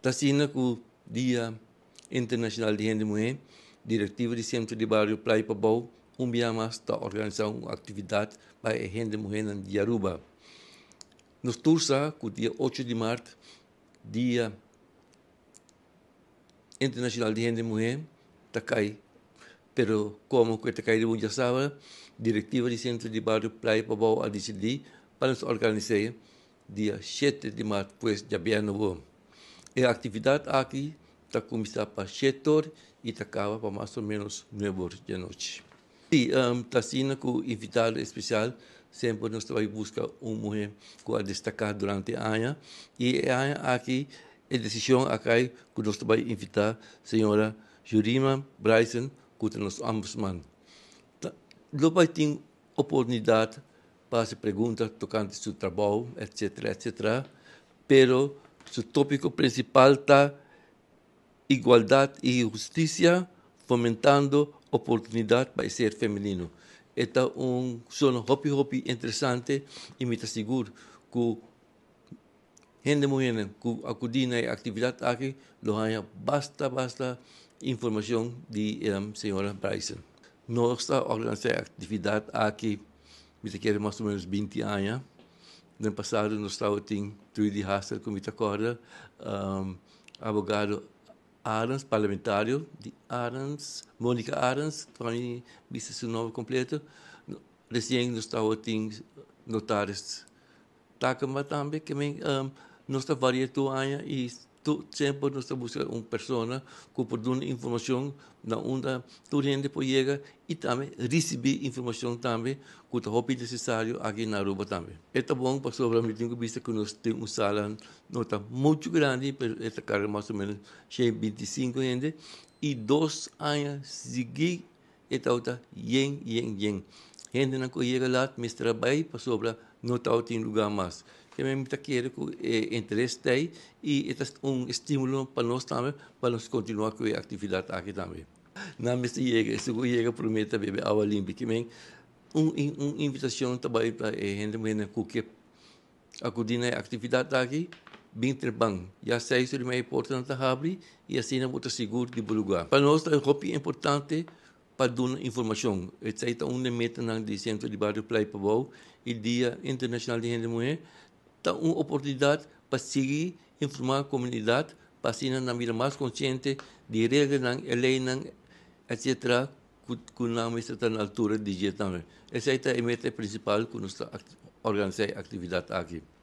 Tasina ku Dia Internacional de Gente Mulher, diretiva do Centro de Barrio Playa Pabau, mas está organizando uma atividade para a gente mulher de Aruba. Nos tursa, com o dia 8 de março, Dia Internacional de Gente Mulher, está cai. Pero como que está cai de muita sábado, diretiva do Centro de Barrio Playa Pabau a decidir para nos organizar dia 7 de março, pois já bem novo. A atividade aqui está começando para 7 horas e está acaba para mais ou menos 9 horas da noite. E está sendo com o invitado especial, sempre nós vamos buscar uma mulher que vai destacar durante a ano. E a ano aqui, a decisão aqui que nós vamos invitar a senhora Jurima Bryson, que é nosso ombudsman. Logo tem oportunidade para se perguntar tocante seu trabalho, etc, etc. Pero seu tópico principal está igualdade e justiça, fomentando oportunidade para ser feminino. Este é sono hobby interessante e me seguro que gente mulher que acudina a atividade aqui, lo há basta informação de senhora Bryson. Nós organizamos atividade aqui, me quer mais ou menos 20 anos. No passado, nós estávamos em Trudy Hassel, como te acorda, abogado Arens, parlamentário de Arens, Mônica Arens, também viste seu nome completo. Recém nós estávamos em notários Takama também, que nós estamos variando anos e sempre nós estamos buscando uma pessoa que pode dar informação na onde toda gente pode chegar e também receber informação também que é necessário aqui na Aruba também. É bom para sobre a minha vista que nós temos uma sala nota muito grande, esta carga mais ou menos 25 gente e 2 anos seguidos esta outra yen. Gente não chega lá, mas trabalha para sobre não está em lugar mais. Que mesmo está querendo que interesse tem e é estímulo para nós também, para nós continuar com a atividade aqui também. Na mesa chega promete beber água limpa, que mesmo uma invitação também para a gente que acudir na atividade aqui, bem trebang. Já sei isso é mais importante abrir e assim não vou seguro de lugar. Para nós é importante para dar informação. Essa é uma meta do Centro de Barrio Playa Pabau e Dia Internacional de Gente Mulher. Está uma oportunidade para seguir, informar a comunidade, para assim na vida mais consciente de regras, lei, etc., que não está na altura de dia também. Essa é a meta principal que nós organizamos a atividade aqui.